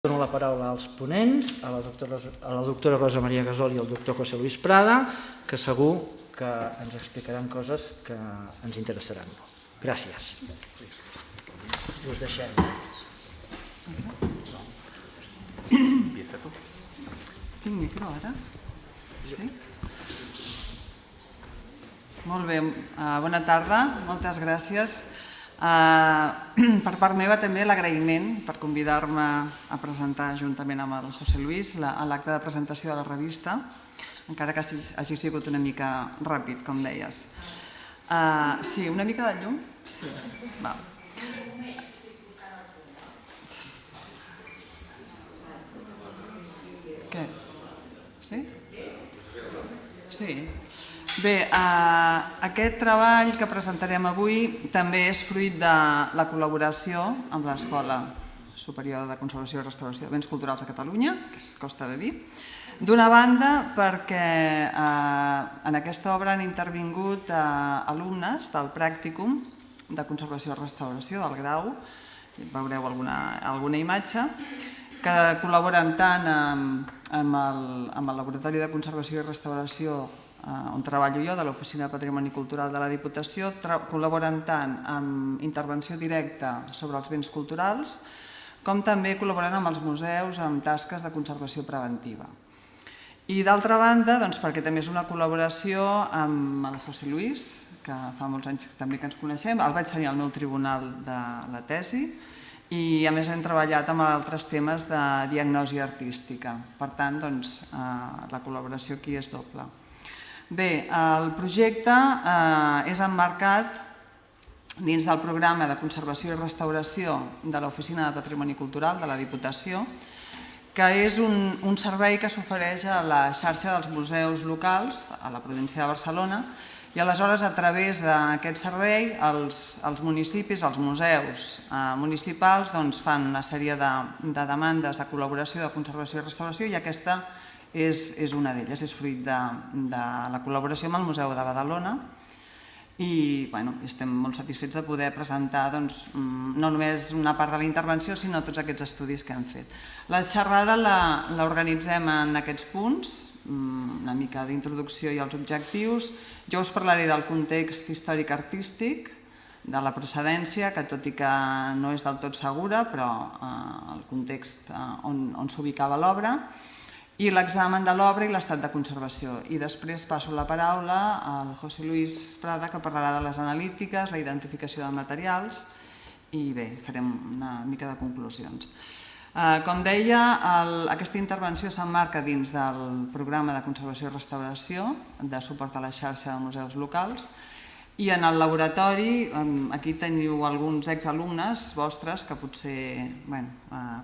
Dono la paraula als ponents, a la doctora Rosa Maria Gasol i al doctor José Luis Prada, que segur que ens explicaran coses que ens interessaran molt. Gràcies. Us deixem. Tinc micro ara? Sí? Molt bé, bona tarda, moltes gràcies. Per part meva també l'agraïment per convidar-me a presentar juntament amb el José Luis l'acte de presentació de la revista, encara que hagi sigut una mica ràpid, com deies. Sí, una mica de llum? Sí, va. Què? Sí? Sí. Bé, aquest treball que presentarem avui també és fruit de la col·laboració amb l'Escola Superior de Conservació i Restauració de Béns Culturals de Catalunya, que es costa de dir. D'una banda, perquè en aquesta obra han intervingut alumnes del pràcticum de Conservació i Restauració del grau, veureu alguna imatge, que col·laboren tant amb el Laboratori de Conservació i Restauració on treballo jo, de l'Oficina de Patrimoni Cultural de la Diputació, col·laboren tant amb intervenció directa sobre els béns culturals, com també col·laboren amb els museus amb tasques de conservació preventiva. I d'altra banda, perquè també és una col·laboració amb el José Luis, que fa molts anys també que ens coneixem, el vaig tenir al meu tribunal de la tesi, i a més hem treballat amb altres temes de diagnosi artística. Per tant, la col·laboració aquí és doble. Bé, el projecte és emmarcat dins del programa de conservació i restauració de l'Oficina de Patrimoni Cultural de la Diputació, que és un servei que s'ofereix a la xarxa dels museus locals a la província de Barcelona, i aleshores a través d'aquest servei els municipis, els museus municipals fan una sèrie de demandes de col·laboració de conservació i restauració, i aquesta és una d'elles, és fruit de la col·laboració amb el Museu de Badalona, i estem molt satisfets de poder presentar no només una part de la intervenció, sinó tots aquests estudis que hem fet. La xerrada l'organitzem en aquests punts, una mica d'introducció i els objectius. Jo us parlaré del context històric-artístic, de la procedència, que tot i que no és del tot segura, però el context on s'ubicava l'obra, i l'examen de l'obra i l'estat de conservació. I després passo la paraula al José Luis Prada, que parlarà de les analítiques, la identificació de materials, i bé, farem una mica de conclusions. Com deia, aquesta intervenció s'emmarca dins del programa de conservació i restauració de suport a la xarxa de museus locals, i en el laboratori, aquí teniu alguns exalumnes vostres que potser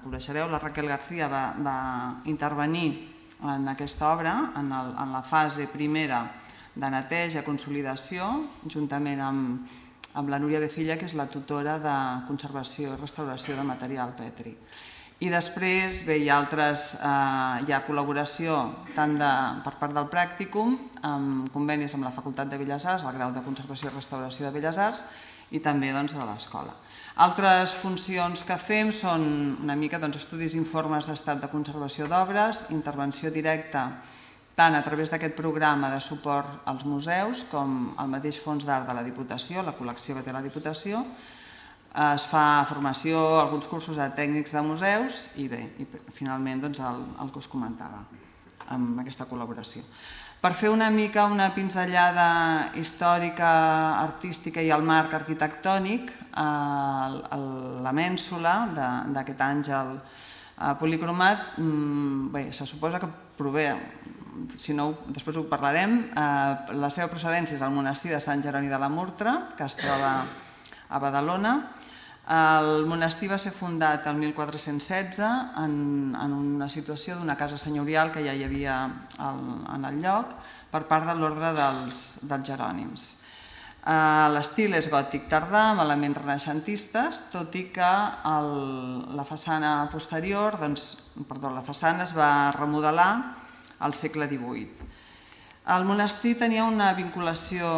coneixereu. La Raquel García va intervenir en aquesta obra, en la fase primera de neteja, consolidació, juntament amb la Núria Becilla, que és la tutora de conservació i restauració de material Petri. I després hi ha col·laboració tant per part del pràcticum, amb convenis amb la Facultat de Belles Arts, el grau de Conservació i Restauració de Belles Arts, i també de l'escola. Altres funcions que fem són una mica estudis i informes d'estat de conservació d'obres, intervenció directa tant a través d'aquest programa de suport als museus com al mateix Fons d'Art de la Diputació, la col·lecció que té la Diputació. Es fa formació, alguns cursos de tècnics de museus i bé, finalment el que us comentava amb aquesta col·laboració. Per fer una mica una pinzellada històrica, artística i el marc arquitectònic, la mènsula d'aquest àngel policromat, se suposa que prové, si no després ho parlarem, la seva procedència és el monestir de Sant Jeroni de la Murtra, que es troba a Badalona. El monestir va ser fundat el 1416 en una situació d'una casa senyorial que ja hi havia en el lloc per part de l'ordre dels Jerònims. L'estil és gòtic tardà amb elements renaixentistes, tot i que la façana posterior, la façana es va remodelar al segle XVIII. El monestir tenia una vinculació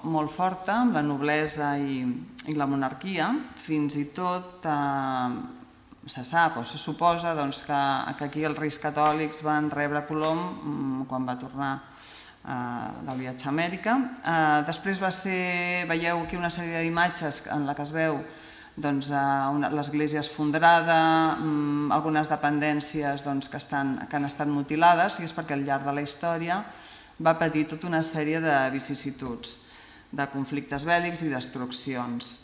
molt forta amb la noblesa i la monarquia, fins i tot se sap o se suposa que aquí els Reis Catòlics van rebre Colom quan va tornar del viatge a Amèrica. Després veieu aquí una sèrie d'imatges en la que es veu l'església esfondrada, algunes dependències que han estat mutilades, i és perquè al llarg de la història va patir tota una sèrie de vicissituds, de conflictes bèl·lics i destruccions.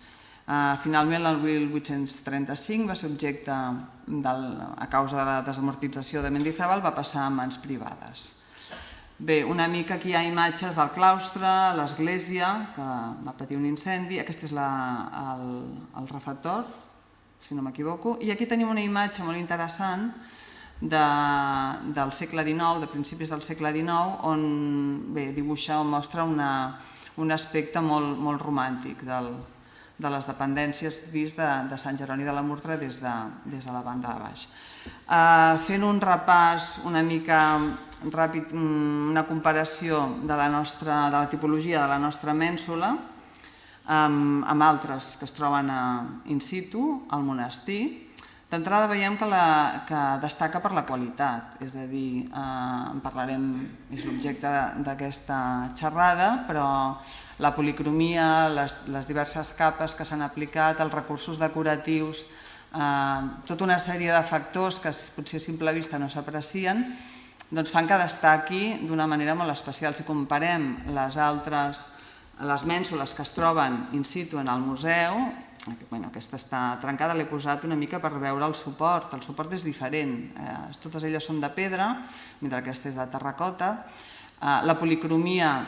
Finalment, el 1835 va ser objecte, a causa de la desamortització de Mendizábal, va passar a mans privades. Bé, una mica aquí hi ha imatges del claustre, l'església, que va patir un incendi. Aquest és el refector, si no m'equivoco. I aquí tenim una imatge molt interessant del segle XIX, de principis del segle XIX, on dibuixa o mostra un aspecte molt romàntic de les dependències vist de Sant Jeroni de la Murtra des de la banda de baix. Fent un repàs una mica ràpid, una comparació de la tipologia de la nostra mènsula amb altres que es troben in situ al monestir, d'entrada veiem que destaca per la qualitat, és a dir, en parlarem, és l'objecte d'aquesta xerrada, però la policromia, les diverses capes que s'han aplicat, els recursos decoratius, tota una sèrie de factors que potser a simple vista no s'aprecien, fan que destaqui d'una manera molt especial. Si comparem les mènsules que es troben in situ en el museu, aquesta està trencada, l'he posat una mica per veure el suport és diferent, totes elles són de pedra, mentre aquesta és de terracota. La policromia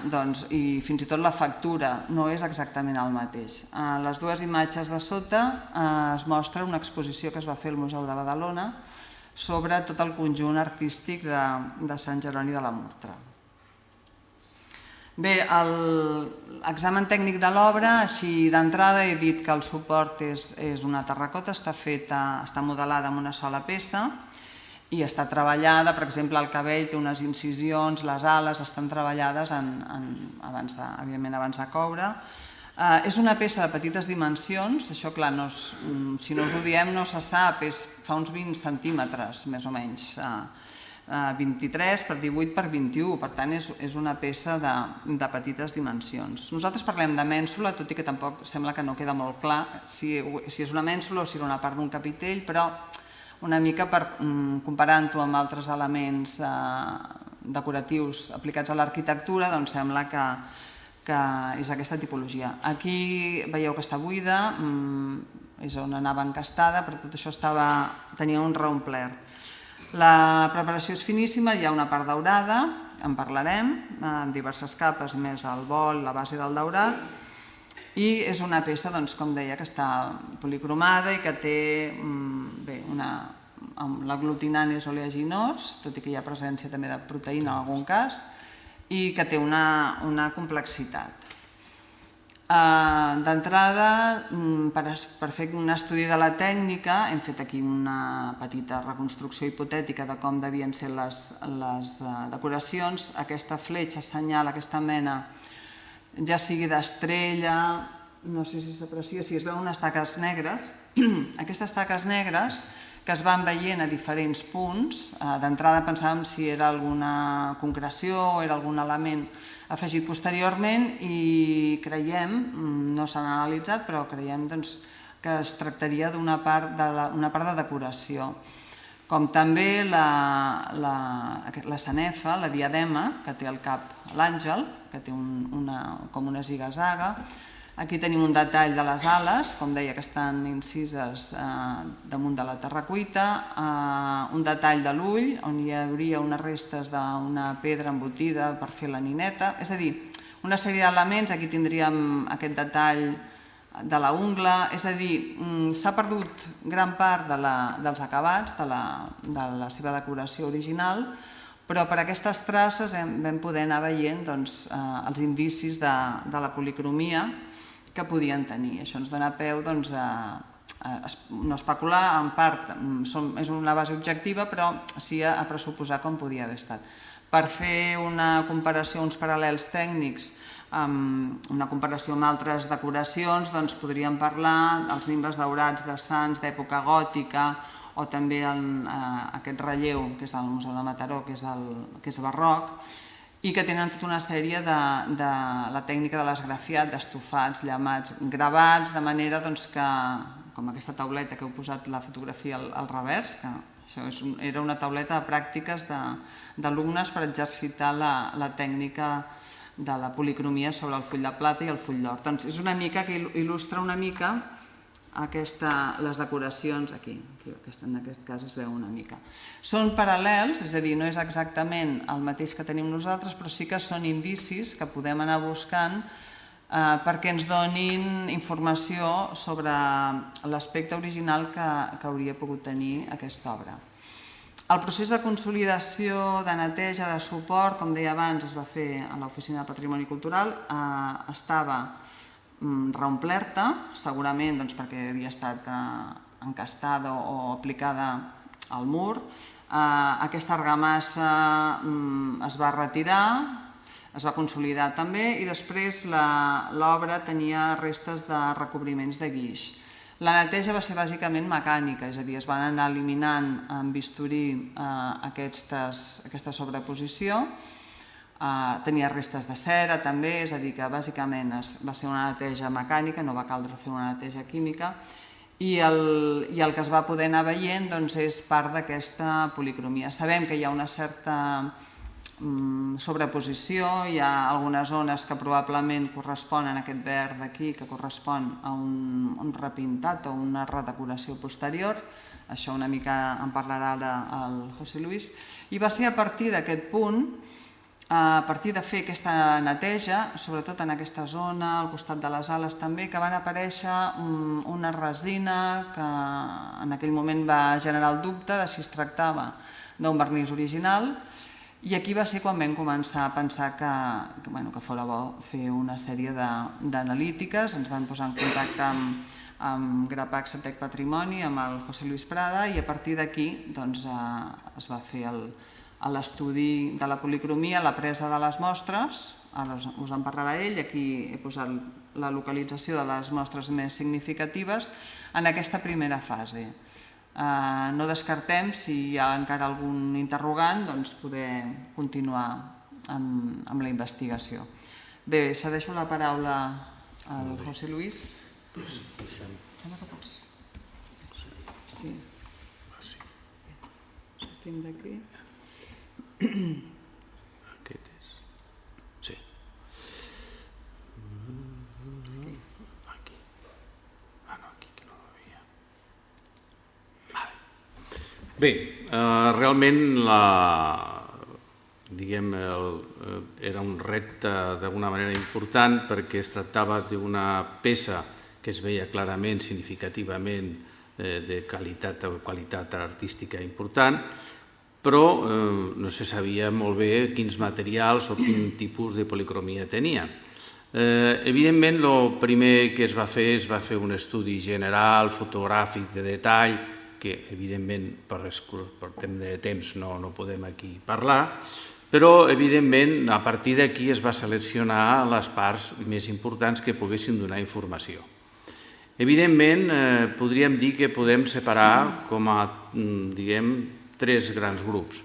i fins i tot la factura no és exactament el mateix. A les dues imatges de sota es mostra una exposició que es va fer al Museu de Badalona sobre tot el conjunt artístic de Sant Jeroni de la Murtra. Bé, l'examen tècnic de l'obra, així d'entrada he dit que el suport és una terracota, està modelada en una sola peça i està treballada, per exemple, el cabell té unes incisions, les ales estan treballades evidentment abans de coure. És una peça de petites dimensions, això clar, si no us ho diem no se sap, fa uns 20 centímetres més o menys, 23 per 18 per 21, per tant és una peça de petites dimensions. Nosaltres parlem de mènsula, tot i que tampoc sembla que no queda molt clar si és una mènsula o si era una part d'un capitell, però una mica comparant-ho amb altres elements decoratius aplicats a l'arquitectura, doncs sembla que és aquesta tipologia. Aquí veieu que està buida, és on anava encastada, però tot això tenia un reomplert. La preparació és finíssima, hi ha una part daurada, en parlarem, en diverses capes, més el vol, la base del daurat, i és una peça, com deia, que està policromada i que té, l'aglutinant és oleaginós, tot i que hi ha presència també de proteïna en algun cas, i que té una complexitat. D'entrada, per fer un estudi de la tècnica, hem fet aquí una petita reconstrucció hipotètica de com devien ser les decoracions. Aquesta fletxa assenyala aquesta mena, ja sigui d'estrella, no sé si s'aprecia, si es veuen unes taques negres. Aquestes taques negres que es van veient a diferents punts, d'entrada pensàvem si era alguna concreció o era algun element afegit posteriorment i creiem, no s'han analitzat, però creiem que es tractaria d'una part de decoració. Com també la sanefa, la diadema, que té al cap l'àngel, que té com una ziga-zaga. Aquí tenim un detall de les ales, com deia, que estan incises damunt de la terracuita, un detall de l'ull, on hi hauria unes restes d'una pedra embotida per fer la nineta, és a dir, una sèrie d'elements. Aquí tindríem aquest detall de la ungla, és a dir, s'ha perdut gran part dels acabats, de la seva decoració original, però per aquestes traces vam poder anar veient els indicis de la policromia que podien tenir. Això ens dona peu a no especular, en part és una base objectiva, però sí a pressuposar com podia haver estat. Per fer una comparació, uns paral·lels tècnics una comparació amb altres decoracions, doncs podríem parlar dels nimbes daurats de sants d'època gòtica o també aquest relleu, que és del Museu de Mataró, que és barroc, i que tenen tota una sèrie de la tècnica de l'esgrafiat, d'estofats, llamats, gravats, de manera que, com aquesta tauleta que heu posat la fotografia al revers, que això era una tauleta de pràctiques d'alumnes per exercitar la tècnica de la policromia sobre el full de plata i el full d'or. Doncs és una mica que il·lustra una mica les decoracions aquí, en aquest cas es veu una mica. Són paral·lels, és a dir, no és exactament el mateix que tenim nosaltres, però sí que són indicis que podem anar buscant perquè ens donin informació sobre l'aspecte original que hauria pogut tenir aquesta obra. El procés de consolidació, de neteja, de suport, com deia abans, es va fer a l'Oficina de Patrimoni Cultural, estava reomplerta, segurament perquè havia estat encastada o aplicada al mur. Aquesta argamassa es va retirar, es va consolidar també i després l'obra tenia restes de recobriments de guix. La neteja va ser bàsicament mecànica, és a dir, es van anar eliminant amb bisturí aquesta sobreposició. Tenia restes de cera també, és a dir, que bàsicament va ser una neteja mecànica, no va caldre fer una neteja química, i el que es va poder anar veient és part d'aquesta policromia. Sabem que hi ha una certa sobreposició, hi ha algunes zones que probablement corresponen a aquest verd d'aquí, que correspon a un repintat o una redecoració posterior, això una mica en parlarà ara el José Luis, i va ser a partir d'aquest punt, a partir de fer aquesta neteja, sobretot en aquesta zona, al costat de les ales també, que van aparèixer una resina que en aquell moment va generar el dubte de si es tractava d'un vernís original. I aquí va ser quan vam començar a pensar que fora bo fer una sèrie d'analítiques. Ens vam posar en contacte amb Grapac Septec Patrimoni, amb el José Luis Prada, i a partir d'aquí es va fer l'estudi de la policromia, la presa de les mostres, ara us en parlarà ell, aquí he posat la localització de les mostres més significatives en aquesta primera fase. No descartem, si hi ha encara algun interrogant, poder continuar amb la investigació. Bé, cedeixo la paraula al José Luis. Sembla que pots. Sí. Sortim d'aquí. Aquest és... Sí. Aquí. Ah, no, aquí que no la veia. Bé, realment era un repte d'alguna manera important perquè es tractava d'una peça que es veia clarament, significativament de qualitat artística important, però no se sabia molt bé quins materials o quin tipus de policromia tenia. Evidentment, el primer que es va fer un estudi general, fotogràfic, de detall, que evidentment per tema de temps no podem aquí parlar, però evidentment a partir d'aquí es va seleccionar les parts més importants que poguessin donar informació. Evidentment, podríem dir que podem separar com a, tres grans grups.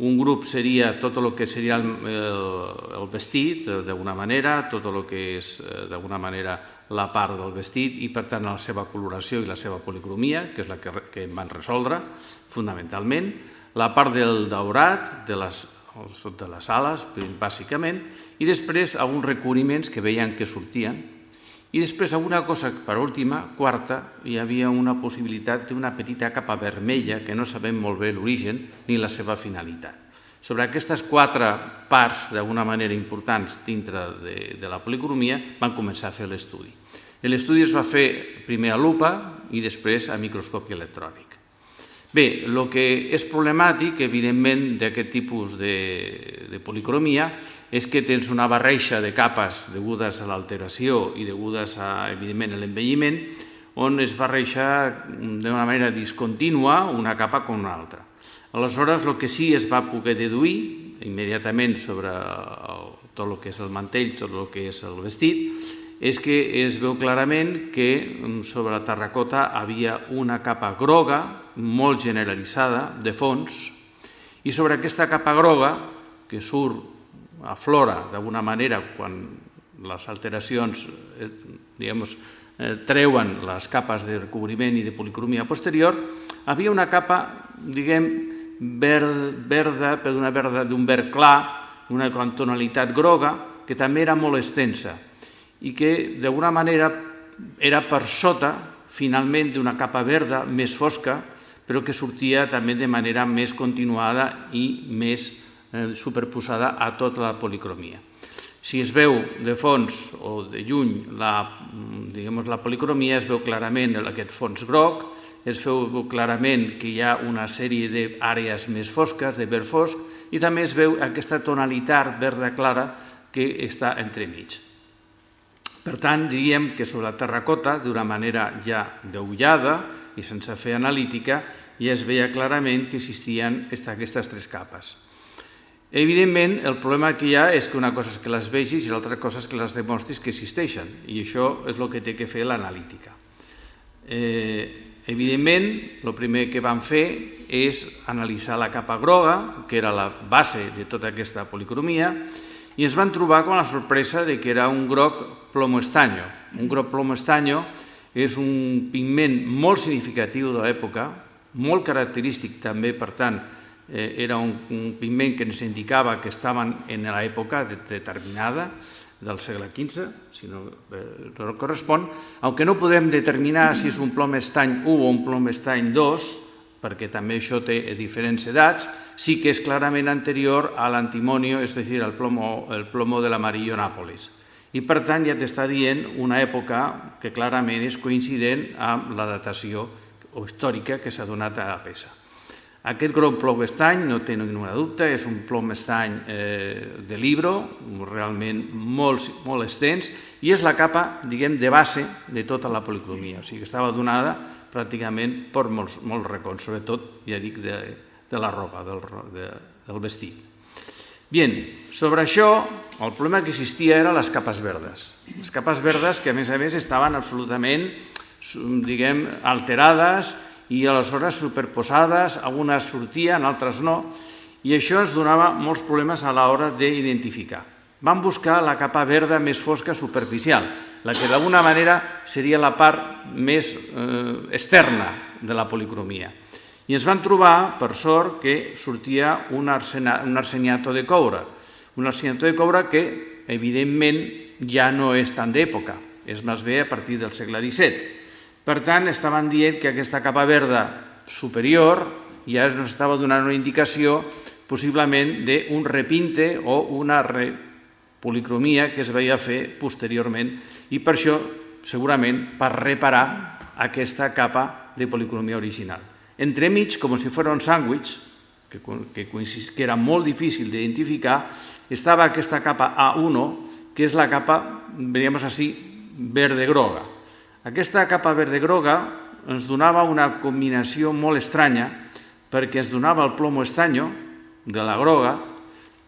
Un grup seria tot el que seria el vestit, d'alguna manera, tot el que és d'alguna manera la part del vestit i, per tant, la seva coloració i la seva policromia, que és la que em van resoldre, fonamentalment. La part del daurat, de les ales, bàsicament, i després alguns recobriments que veien que sortien. I després, alguna cosa, per última, quarta, hi havia una possibilitat d'una petita capa vermella que no sabem molt bé l'origen ni la seva finalitat. Sobre aquestes quatre parts, d'alguna manera importants dintre de la policromia, van començar a fer l'estudi. L'estudi es va fer primer a lupa i després a microscopi electrònic. Bé, el que és problemàtic, evidentment, d'aquest tipus de policromia és que tens una barreja de capes degudes a l'alteració i degudes, evidentment, a l'envelliment, on es barreja d'una manera discontínua una capa com una altra. Aleshores, el que sí es va poder deduir immediatament sobre el tot el que és el mantell, tot el que és el vestit, és que es veu clarament que sobre la terracota havia una capa groga molt generalitzada de fons, i sobre aquesta capa groga, que aflora d'alguna manera quan les alteracions treuen les capes de recobriment i de policromia posterior, havia una capa, verda, d'un verd clar, una tonalitat groga, que també era molt extensa i que d'alguna manera era per sota, finalment, d'una capa verda més fosca, però que sortia també de manera més continuada i més superposada a tota la policromia. Si es veu de fons o de lluny la policromia, es veu clarament aquest fons groc, es veu clarament que hi ha una sèrie d'àrees més fosques, de verd fosc, i també es veu aquesta tonalitat verda clara que està entremig. Per tant, diríem que sobre la terracota, d'una manera ja deullada i sense fer analítica, ja es veia clarament que existien aquestes tres capes. Evidentment, el problema que hi ha és que una cosa és que les vegis i l'altra cosa és que les demostris que existeixen, i això és el que té que fer l'analítica. Evidentment, el primer que vam fer és analitzar la capa groga, que era la base de tota aquesta policromia, i ens van trobar com la sorpresa que era un groc plomo-estanyo. Un groc plomo-estanyo és un pigment molt significatiu de l'època, molt característic també, per tant, era un pigment que ens indicava que estaven en l'època determinada del segle XV, si no correspon, aunque no podem determinar si és un plom estany 1 o un plom estany 2, perquè també això té diferents edats, sí que és clarament anterior a l'antimonio, és a dir, el plomo de l'amarillo Nápoles. I per tant ja t'està dient una època que clarament és coincident amb la datació històrica que s'ha donat a la peça. Aquest groc plom estany, no té ningú dubte, és un plom estany de libro, realment molt extens, i és la capa, diguem, de base de tota la policromia. O sigui, estava donada pràcticament per molts racons, sobretot, ja dic, de la roba, del vestit. Bien, sobre això, el problema que existia eren les capes verdes. Les capes verdes que, a més, estaven absolutament, diguem, alterades i aleshores superposades, algunes sortien, altres no, i això ens donava molts problemes a l'hora d'identificar. Vam buscar la capa verda més fosca superficial, la que d'alguna manera seria la part més externa de la policromia. I ens vam trobar, per sort, que sortia un arseniato de coure. Un arseniato de coure que, evidentment, ja no és tan d'època, és més bé a partir del segle XVII. Per tant, estaven dient que aquesta capa verda superior ja ens estava donant una indicació possiblement d'un repinte o una policromia que es veia fer posteriorment i per això, segurament, per reparar aquesta capa de policromia original. Entremig, com si fos un sàndwich, que era molt difícil d'identificar, estava aquesta capa A1, que és la capa, veiem així, verde-groga. Aquesta capa verde-groga ens donava una combinació molt estranya perquè ens donava el plomo estanyo de la groga,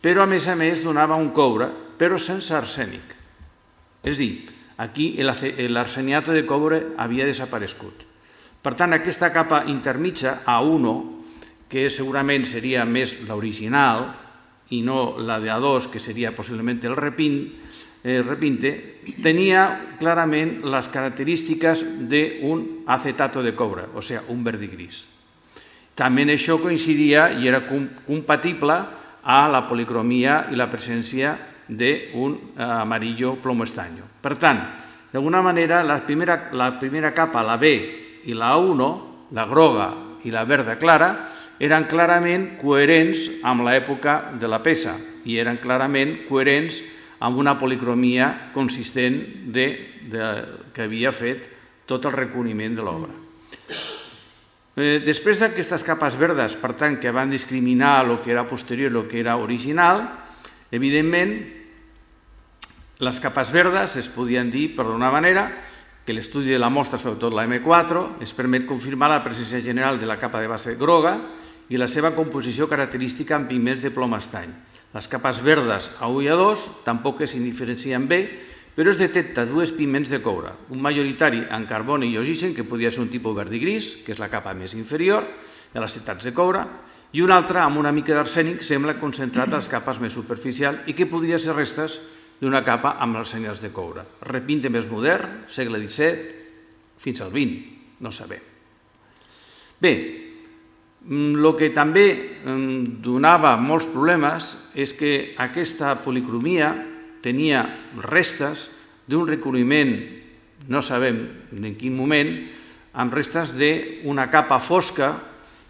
però a més donava un coure, però sense arsènic. És a dir, aquí l'arseniato de coure havia desaparegut. Per tant, aquesta capa intermitja A1, que segurament seria més l'original i no la de A2, que seria possiblement el repinte, tenia clarament les característiques d'un acetato de coure, o sigui, un verdigris. També això coincidia i era compatible a la policromia i la presència d'un amarillo plomo estanyo. Per tant, d'alguna manera, la primera capa, la B i la A1, la groga i la verda clara, eren clarament coherents amb l'època de la peça i eren clarament coherents amb una policromia consistent que havia fet tot el recobriment de l'obra. Després d'aquestes capes verdes, per tant, que van discriminar el que era posterior i el que era original, evidentment, les capes verdes es podien dir, per d'una manera, que l'estudi de la mostra, sobretot la M4, ens permet confirmar la presència general de la capa de base groga i la seva composició característica amb pigments de plom estany. Les capes verdes a 1 i a 2 tampoc es diferencien bé, però es detecta dues pigments de coure, un majoritari en carboni i oxigen, que podria ser un tipus verd i gris, que és la capa més inferior, de les acetats de coure, i un altre amb una mica d'arsènic sembla concentrat a les capes més superficials i que podria ser restes d'una capa amb els senyals de coure. Repinte més modern, segle XVII fins al XX, no sabem. Bé, el que també donava molts problemes és que aquesta policromia tenia restes d'un recobriment, no sabem en quin moment, amb restes d'una capa fosca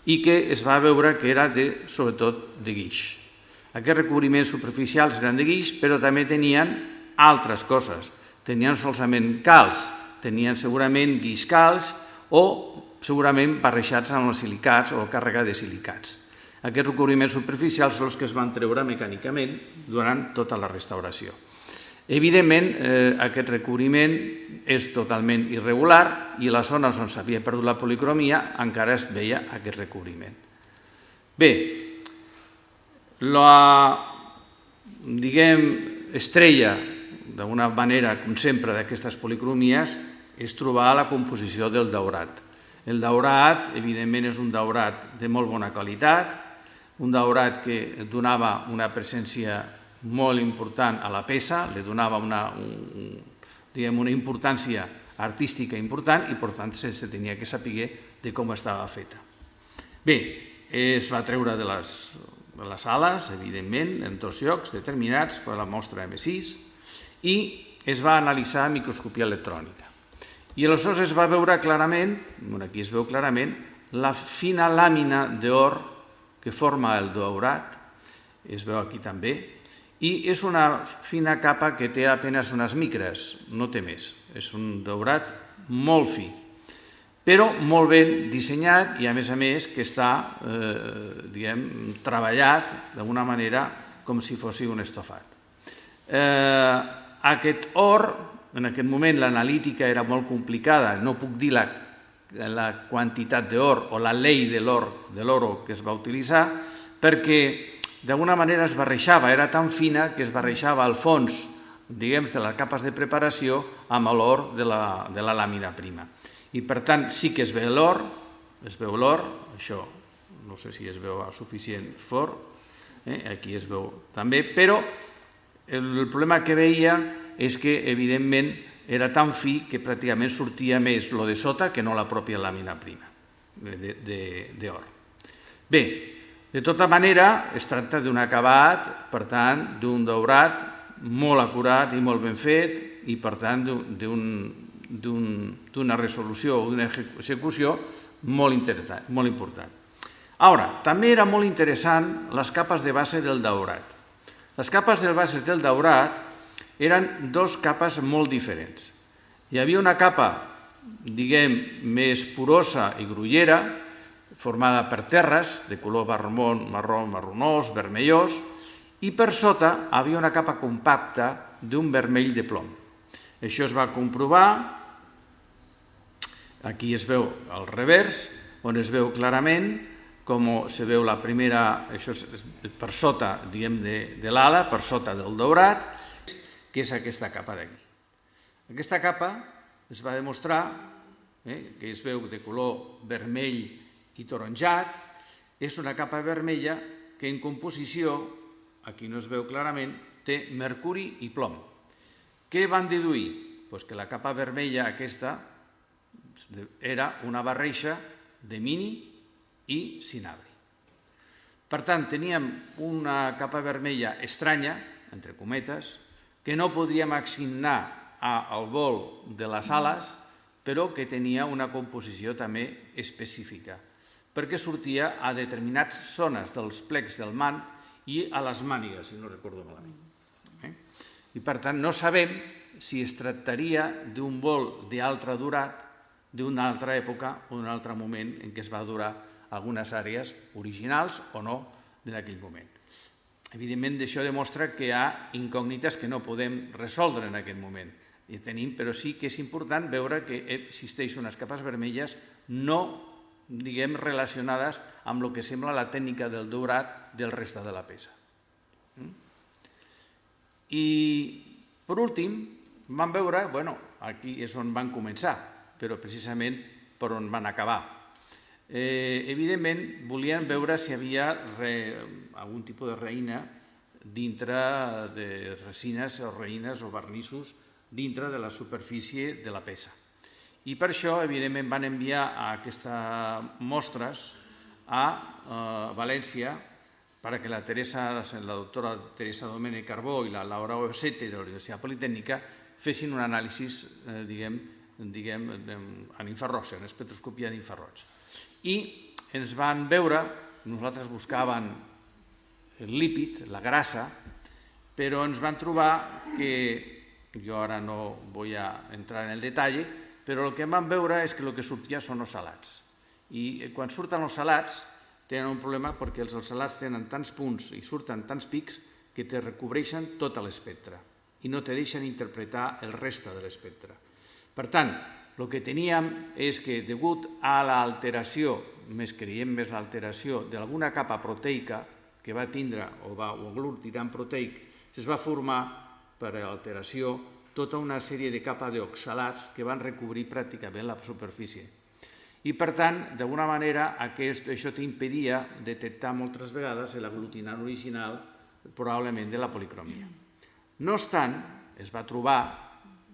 i que es va veure que era sobretot de guix. Aquests recobriments superficials eren de guix, però també tenien altres coses. Tenien solament calç, tenien segurament guix calç o segurament barrejats amb els silicats o càrrega de silicats. Aquests recobriments superficials són els que es van treure mecànicament durant tota la restauració. Evidentment, aquest recobriment és totalment irregular i a les zones on s'havia perdut la policromia encara es veia aquest recobriment. Bé, la, estrella, d'una manera, com sempre, d'aquestes policromies és trobar la composició del daurat. El daurat, evidentment, és un daurat de molt bona qualitat, un daurat que donava una presència molt important a la peça, li donava una importància artística important i, per tant, se tenia que saber de com estava feta. Bé, es va treure de les ales, evidentment, en 2 llocs determinats, fa la mostra M6, i es va analitzar a microscopia electrònica. I aleshores es va veure clarament, aquí es veu clarament, la fina làmina d'or que forma el daurat, es veu aquí també, i és una fina capa que té apenas unes micres, no té més. És un daurat molt fi, però molt ben dissenyat i, a més, que està treballat d'alguna manera com si fos un estofat. Aquest or, en aquest moment l'analítica era molt complicada, no puc dir la quantitat d'or o la llei de l'oro que es va utilitzar, perquè d'alguna manera es barrejava, era tan fina que es barrejava al fons, de les capes de preparació amb l'or de la làmina prima. I per tant sí que es veu l'or, això no sé si es veu suficient fort, aquí es veu també, però el problema que veia és que evidentment era tan fi que pràcticament sortia més lo de sota que no la pròpia làmina prima d'or. Bé, de tota manera, es tracta d'un acabat, per tant, d'un daurat molt acurat i molt ben fet i, per tant, d'una resolució o d'una execució molt important. Ara, també era molt interessant les capes de base del daurat. Les capes de base del daurat eren 2 capes molt diferents. Hi havia una capa, més porosa i grollera, formada per terres de color marronós, vermellós, i per sota havia una capa compacta d'un vermell de plom. Això es va comprovar, aquí es veu al revers, on es veu clarament com se veu la primera, això és per sota de l'ala, per sota del daurat, que és aquesta capa d'aquí. Aquesta capa es va demostrar que es veu de color vermell i taronjat, és una capa vermella que en composició, aquí no es veu clarament, té mercuri i plom. Què van deduir? Que la capa vermella aquesta era una barreja de mini i cinabri. Per tant, teníem una capa vermella estranya, entre cometes, que no podríem assignar al vol de les ales, però que tenia una composició també específica, perquè sortia a determinades zones dels plecs del mant i a les mànigues, si no recordo malament. I per tant no sabem si es tractaria d'un vol d'altre durat, d'una altra època o d'un altre moment en què es va durar algunes àrees originals o no d'aquell moment. Evidentment, això demostra que hi ha incògnites que no podem resoldre en aquest moment. Però sí que és important veure que existeixen unes capes vermelles no relacionades amb el que sembla la tècnica del daurat del reste de la peça. I, per últim, vam veure, aquí és on van començar, però precisament per on van acabar. Evidentment, volien veure si hi havia algun tipus de reina dintre de resines o reines o vernissos dintre de la superfície de la peça. I per això, evidentment, van enviar aquestes mostres a València perquè la doctora Teresa Domènech Carbó i la Laura Ossete de la Universitat Politècnica fessin un anàlisi, en infraroig, en espectroscopia d'infraroig. I ens van veure, nosaltres buscàvem el lípid, la grassa, però ens van trobar que, jo ara no vull entrar en el detall, però el que vam veure és que el que sortia són els salats. I quan surten els salats tenen un problema perquè els salats tenen tants punts i surten tants pics que te recobreixen tot l'espectre i no te deixen interpretar el reste de l'espectre. Per tant, el que teníem és que, degut a l'alteració, més l'alteració d'alguna capa proteica que va tindre o glutiran proteic, es va formar per alteració tota una sèrie de capes d'oxalats que van recobrir pràcticament la superfície. I, per tant, d'alguna manera, això t'impedia detectar moltes vegades l'aglutinant original, probablement de la policromia. No obstant, es va trobar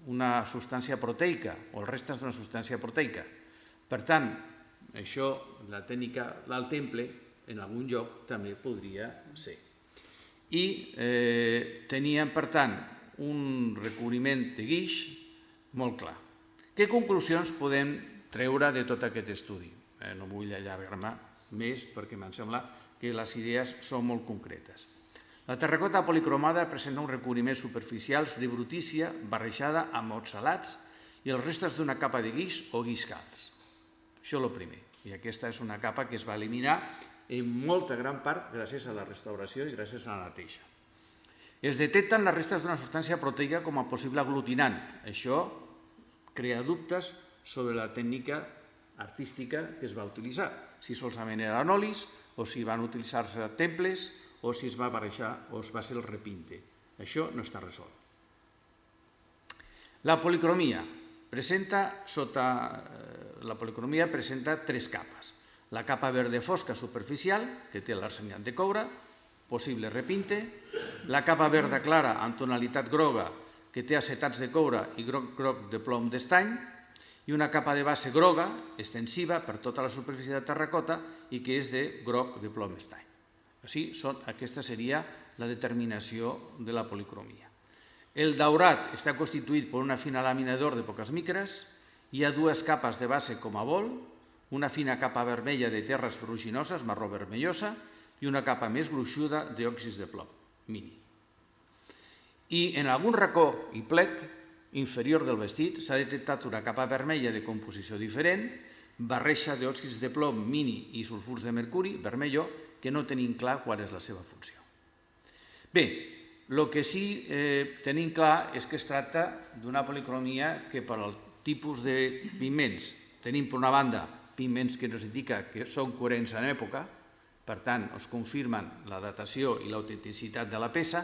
una substància proteica o els restes d'una substància proteica. Per tant, això, la tècnica del temple, en algun lloc també podria ser. I teníem, per tant, un recobriment de guix molt clar. Què conclusions podem treure de tot aquest estudi? No vull allargar-me més perquè em sembla que les idees són molt concretes. La terracota policromada presenta un recobriment superficial de brutícia barrejada amb oxalats i els restes d'una capa de guix o guix calç. Això és el primer. I aquesta és una capa que es va eliminar en molta gran part gràcies a la restauració i gràcies a la neteja. Es detecten les restes d'una substància proteica com a possible aglutinant. Això crea dubtes sobre la tècnica artística que es va utilitzar, si solament eren olis o si van utilitzar-se temples o si es va barrejar o es va ser el repinte. Això no està resolt. La policromia presenta tres capes. La capa verde fosca superficial, que té l'arseniat de coure, possible repinte, la capa verda clara amb tonalitat groga, que té acetats de coure i groc de plom d'estany, i una capa de base groga, extensiva per tota la superfície de terracota i que és de groc de plom estany. Aquesta seria la determinació de la policromia. El daurat està constituït per una fina làmina d'or de poques micres, hi ha dues capes de base com a bol, una fina capa vermella de terres ferruginoses, marró vermellosa, i una capa més gruixuda d'òxids de plom, mini. I en algun racó i plec inferior del vestit s'ha detectat una capa vermella de composició diferent, barreja d'òxids de plom mini i sulfurs de mercuri, vermelló, que no tenim clar qual és la seva funció. Bé, el que sí tenim clar és que es tracta d'una policromia que per al tipus de pigments tenim per una banda pigments que ens indica que són coherents en època, per tant es confirmen la datació i l'autenticitat de la peça,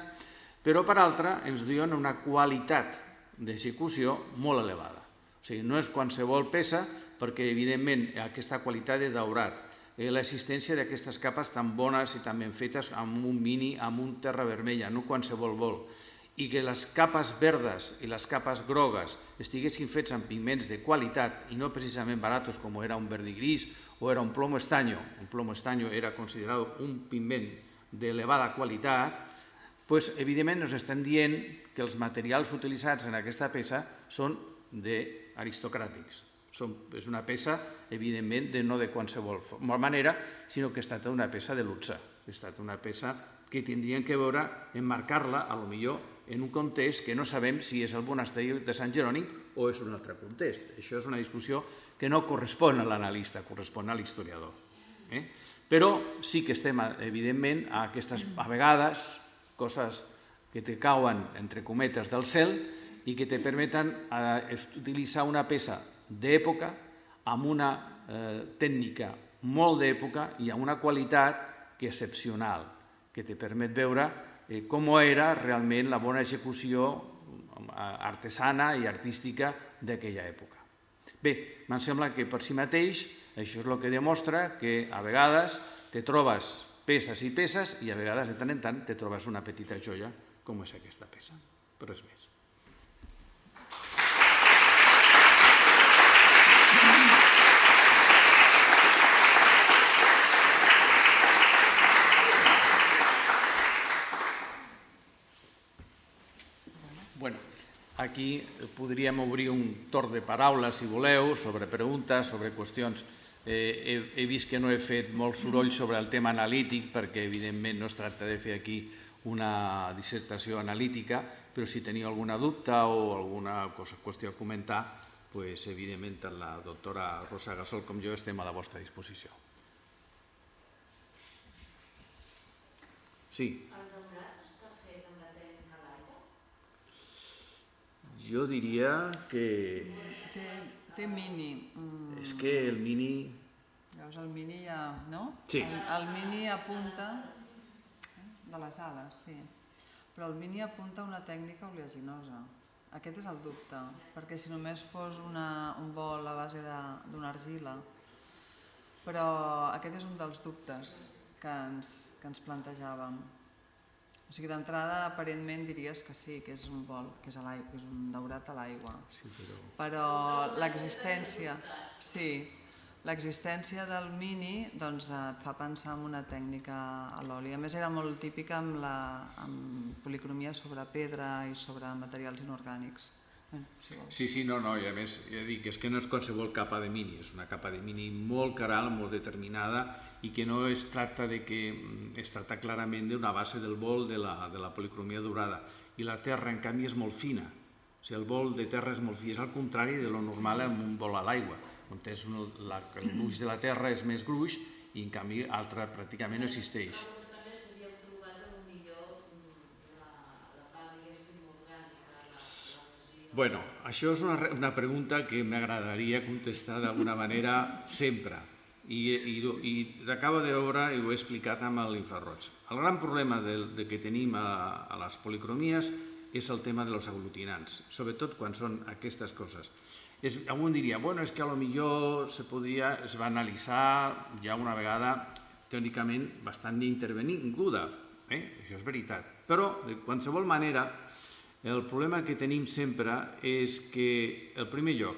però per altra ens diuen una qualitat d'execució molt elevada. O sigui, no és qualsevol peça perquè, evidentment, aquesta qualitat de daurat, l'existència d'aquestes capes tan bones i tan ben fetes amb un mini, amb un terra vermella, no qualsevol bol, i que les capes verdes i les capes grogues estiguessin fets amb pigments de qualitat i no precisament baratos com era un verdigris o era un plomo estaño. Un plomo estaño era considerat un pigment d'elevada qualitat, doncs, evidentment, ens estan dient que els materials utilitzats en aquesta peça són aristocràtics. És una peça, evidentment, no de qualsevol manera, sinó que ha estat una peça de luxe. Ha estat una peça que tindrien que veure, emmarcar-la, potser en un context que no sabem si és el monestir de Sant Jerònim o és un altre context. Això és una discussió que no correspon a l'analista, correspon a l'historiador. Però sí que estem, evidentment, a vegades, coses que te cauen, entre cometes, del cel i que te permeten utilitzar una peça d'època amb una tècnica molt d'època i amb una qualitat excepcional que te permet veure com era realment la bona execució artesana i artística d'aquella època. Bé, em sembla que per si mateix això és el que demostra que a vegades te trobes peces i peces i a vegades de tant en tant te trobes una petita joia com és aquesta peça. Però res més. Bueno, aquí podríem obrir un torn de paraules, si voleu, sobre preguntes, sobre qüestions. He vist que no he fet molt soroll sobre el tema analític perquè, evidentment, no es tracta de fer aquí una dissertació analítica, però si teniu alguna dubte o alguna qüestió a comentar, evidentment, tant la doctora Rosa Gasol com jo estem a la vostra disposició. Sí. El daurat està fet amb la tècnica l'aire? Jo diria que... Té mini. És que el mini... Llavors el mini ja... no? Sí. El mini apunta... de les ales, sí. Però el mini apunta a una tècnica oleaginosa. Aquest és el dubte, perquè si només fos un bol a base d'una argila... Però aquest és un dels dubtes que ens plantejàvem. O sigui, d'entrada, aparentment diries que sí, que és un bol, que és un daurat a l'aigua. Sí, però l'existència... Sí, l'existència del mini doncs, et fa pensar en una tècnica a l'oli. A més, era molt típica amb policromia sobre pedra i sobre materials inorgànics. Sí, no, i a més, ja dic, és que no és qualsevol capa de mini, és una capa de mini molt caral, molt determinada i que no es tracta de que es tracta clarament d'una base del bol de la policromia dorada i la terra, en canvi, és molt fina. O sigui, el bol de terra és molt fi, és al contrari de lo normal en un bol a l'aigua, on el gruix de la terra és més gruix i, en canvi, altre pràcticament no existeix. Bueno, això és una pregunta que m'agradaria contestar d'alguna manera sempre i acabo de veure i ho he explicat amb l'infraroig. El gran problema que tenim a les policromies és el tema dels aglutinants, sobretot quan són aquestes coses. Algú diria, bueno, és que potser es va analitzar ja una vegada teòricament bastant intervinguda, això és veritat, però de qualsevol manera el problema que tenim sempre és que, en primer lloc,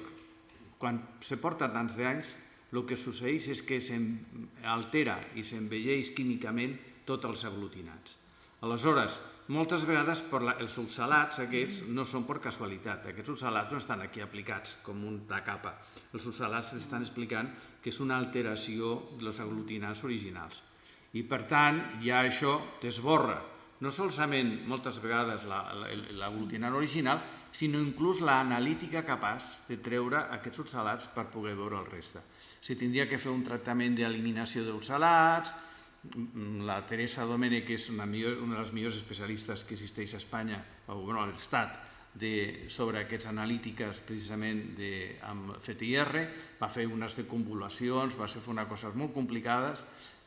quan se porta tants d'anys, el que succeeix és que s'altera i s'envelleix químicament tots els aglutinants. Aleshores, moltes vegades els oxalats aquests no són per casualitat. Aquests oxalats no estan aquí aplicats com una capa. Els oxalats estan explicant que és una alteració dels aglutinants originals. I, per tant, ja això t'esborra no solament moltes vegades l'aglutinant original, sinó inclús l'analítica capaç de treure aquests oxalats per poder veure el reste. Si tindria que fer un tractament d'eliminació d'oxalats, la Teresa Domènech, que és una de les millors especialistes que existeix a Espanya, a l'Estat, sobre aquestes analítiques precisament amb FTIR, va fer unes convolucions, va fer unes coses molt complicades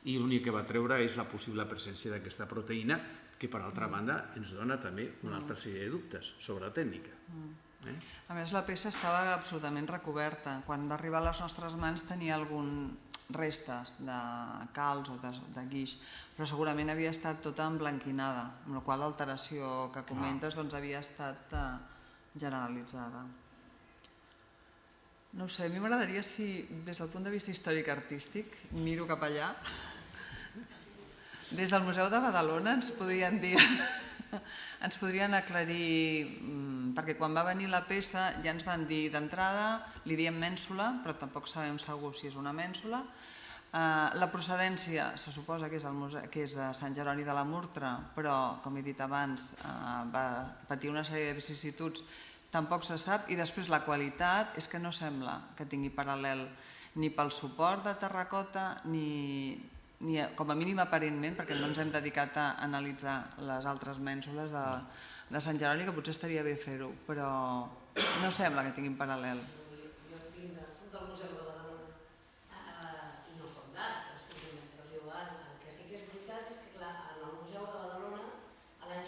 i l'únic que va treure és la possible presència d'aquesta proteïna que, per altra banda, ens dona també una altra sèrie de dubtes sobre la tècnica. A més, la peça estava absolutament recoberta. Quan va arribar a les nostres mans tenia restes de calç o de guix, però segurament havia estat tota emblanquinada, amb la qual l'alteració que comentes havia estat generalitzada. No ho sé, a mi m'agradaria si, des del punt de vista històric-artístic, miro cap allà, des del Museu de Badalona ens podrien aclarir, perquè quan va venir la peça ja ens van dir d'entrada, li diem mènsula, però tampoc sabem segur si és una mènsula. La procedència se suposa que és de Sant Jeroni de la Murtra, però, com he dit abans, va patir una sèrie de vicissituds, tampoc se sap, i després la qualitat és que no sembla que tingui paral·lel ni pel suport de terracota ni com a mínim aparentment, perquè no ens hem dedicat a analitzar les altres mènsules de Sant Jeroni, que potser estaria bé fer-ho, però no sembla que tinguin paral·lel. Jo soc del Museu de Badalona i no soc d'art, però el que sí que és veritat és que, clar, en el Museu de Badalona, l'any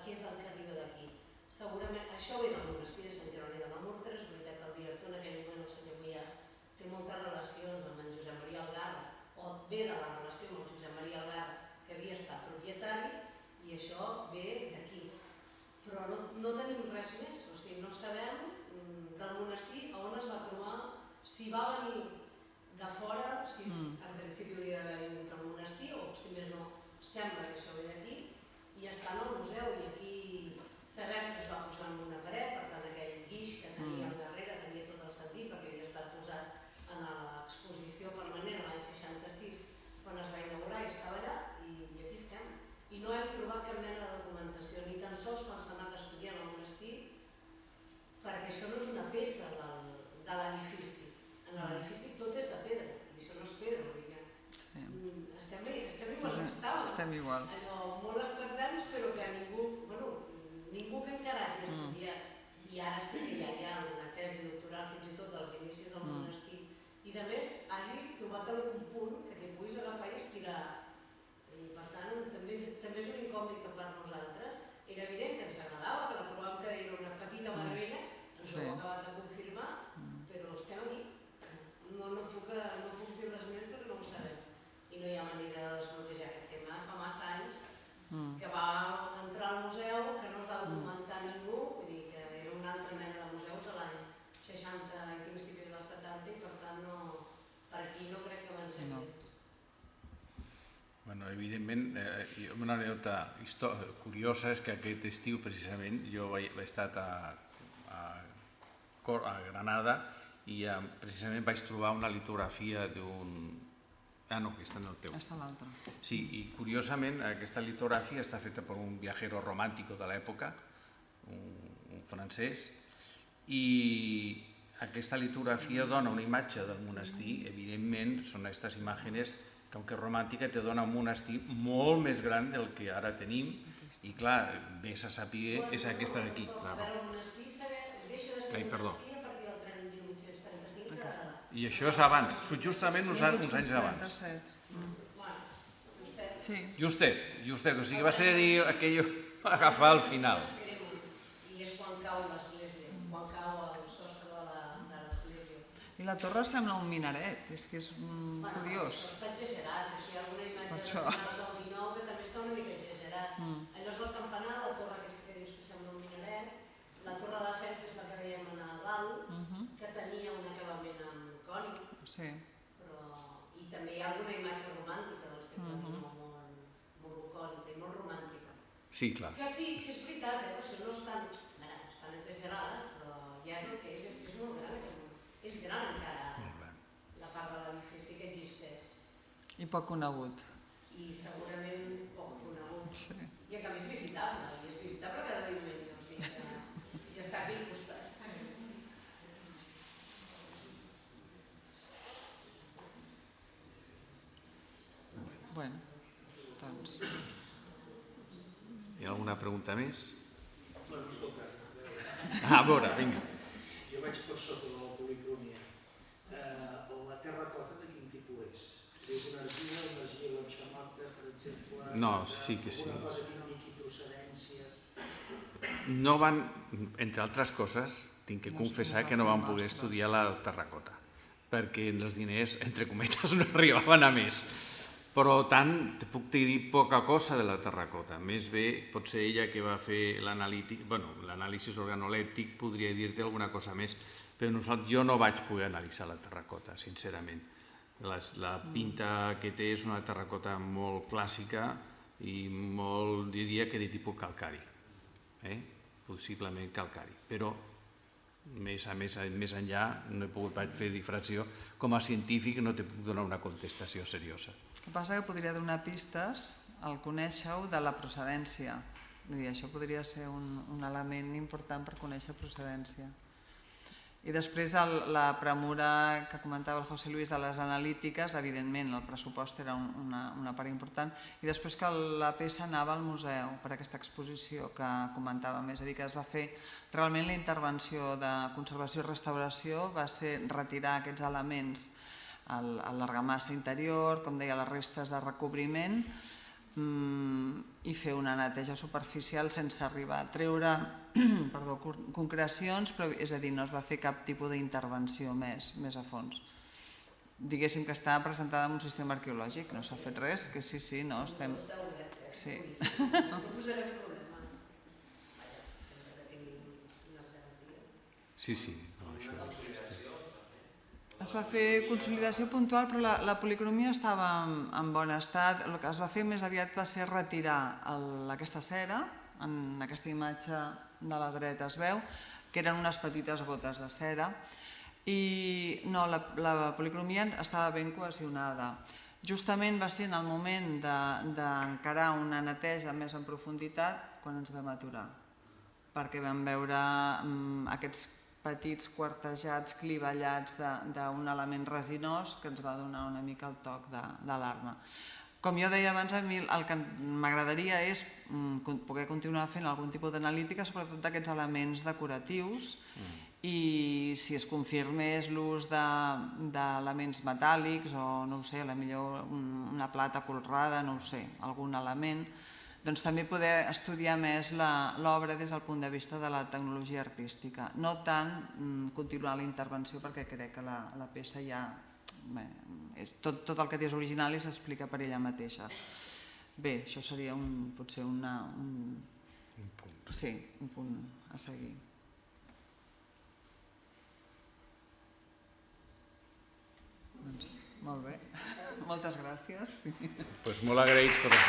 què és el que arriba d'aquí. Segurament això ve del monestir de Sant Jeroni de la Murtra, és veritat que el director en aquell moment, el senyor Guiàs, té moltes relacions amb en Josep Maria Algarra, o ve de la relació amb el Josep Maria Algarra, que havia estat propietari, i això ve d'aquí. Però no tenim res més, o sigui, no sabem del monestir a on es va trobar, si va venir de fora, si en principi hauria d'haver vingut al monestir, o si més no, sembla que això ve d'aquí, i està en el museu, i aquí sabem que es va posar en una paret, per tant aquell guix que tenia al darrere tenia tot el sentit, perquè havia estat posat en l'exposició permanent l'any 66, quan es va inaugurar i estava allà, i aquí estem. I no hem trobat cap mena de documentació, ni tan sols quan s'ha anat estudiant al monestir, perquè això no és una peça de l'edifici. En l'edifici tot és de pedra, i això no és pedra, vull dir que estem igual que estàvem. Estem igual. Allò molt expectants, però que ningú que encara hagi estudiat, i ara sí que ja hi ha una tesi doctoral fins i tot dels inicis del monestir, i a més hagi trobat algun punt que t'hi puguis agafar i estirar. I per tant, també és un incògnita per nosaltres. Era evident que ens agradava, que la trobàvem que era una petita meravella, ens ho heu acabat de confirmar, però estem aquí. No puc dir res més perquè no ho sabem. I no hi ha manera de desbloquejar aquest tema. Fa massa anys que va entrar al museu, que no es va documentar ningú, vull dir que era una altra mena de museus a l'any 60 i principis dels 70, i per tant per aquí no crec que avancem bé. Bueno, evidentment, una anècdota curiosa és que aquest estiu, precisament, jo he estat a Granada i precisament vaig trobar una litografia d'un... Ah, no, que està en el teu. Està l'altre. Sí, i curiosament aquesta litografia està feta per un viajero romàntico de l'època, un francès, i aquesta litografia dona una imatge del monestir, evidentment són aquestes imatges que, aunque romàntica, te dona un monestir molt més gran del que ara tenim, i clar, vés a saber, és aquesta d'aquí. A veure, el monestir deixa de ser monestir a partir del 1835. I això és abans, justament uns anys abans. Justet, o sigui, va ser dir aquell agafar al final. I és quan cau l'església, quan cau el sostre de l'església. I la torre sembla un minaret, és que és curiós. Això està exagerat, hi ha alguna imatge del XIX que també està una mica exagerat. Allò és el campanar, la torre aquesta que dius que sembla un minaret, la torre de defensa és la que veiem a dalt, que tenia un acabament en cònic, i també hi ha alguna imatge romàntica del segle XIX, molt bucòlica i molt romàntica. Sí, clar. Que sí, que és veritat, que això no estan exagerades, però ja és el que és molt gran. És gran encara la part de l'edifici que existeix. I poc conegut. I segurament poc conegut. I a canvi és visitable, i és visitable cada diumenge, o sigui que ja està aquí al costat. Bueno, doncs... Hi ha alguna pregunta més? Bueno, escolta, A veure, vinga. jo vaig per sota de la policromia. La terracota de quin tipus és? És una argila blanxamota, per exemple? No, sí que sí. Alguna cosa que indiqui procedència? No van, entre altres coses, tinc que confessar que no van poder estudiar la terracota, perquè els diners, entre cometes, no arribaven a més. Però tant, te puc dir poca cosa de la terracota. Més bé, potser ella que va fer l'anàlisi organolèptic podria dir-te alguna cosa més, però jo no vaig poder analitzar la terracota, sincerament. La pinta que té és una terracota molt clàssica i molt, diria que de tipus calcari, possiblement calcari, però més enllà no he pogut fer difracció. Com a científic no te puc donar una contestació seriosa. El que passa que podria donar pistes al conèixer-ho de la procedència. Vull dir, això podria ser un element important per conèixer procedència. I després la premura que comentava el José Luis de les analítiques, evidentment el pressupost era una part important, i després que la peça anava al museu per aquesta exposició que comentàvem, és a dir, que es va fer realment la intervenció de conservació i restauració, va ser retirar aquests elements a l'argamassa interior, com deia, les restes de recobriment, i fer una neteja superficial sense arribar a treure concrecions, però és a dir, no es va fer cap tipus d'intervenció més a fons. Diguéssim que està presentada en un sistema arqueològic, no s'ha fet res, que sí, no, estem... Sí. No posarem problemes. Vaja, sempre que tinguin unes garanties. Sí, no, això... Es va fer consolidació puntual, però la policromia estava en bon estat. El que es va fer més aviat va ser retirar aquesta cera, en aquesta imatge de la dreta es veu, que eren unes petites gotes de cera, i no, la policromia estava ben cohesionada. Justament va ser en el moment d'encarar una neteja més en profunditat quan ens vam aturar, perquè vam veure aquests petits quartejats, clivellats d'un element resinós que ens va donar una mica el toc d'alarma. Com jo deia abans, a mi el que m'agradaria és poder continuar fent algun tipus d'analítica, sobretot d'aquests elements decoratius, i si es confirmés l'ús d'elements metàl·lics o, no ho sé, potser una plata colrada, no ho sé, algun element, doncs també poder estudiar més l'obra des del punt de vista de la tecnologia artística. No tant continuar la intervenció, perquè crec que la peça ja... Tot el que té és original i s'explica per ella mateixa. Bé, això seria potser un punt. Sí, un punt a seguir. Doncs, molt bé. Moltes gràcies. Molt agraïts per les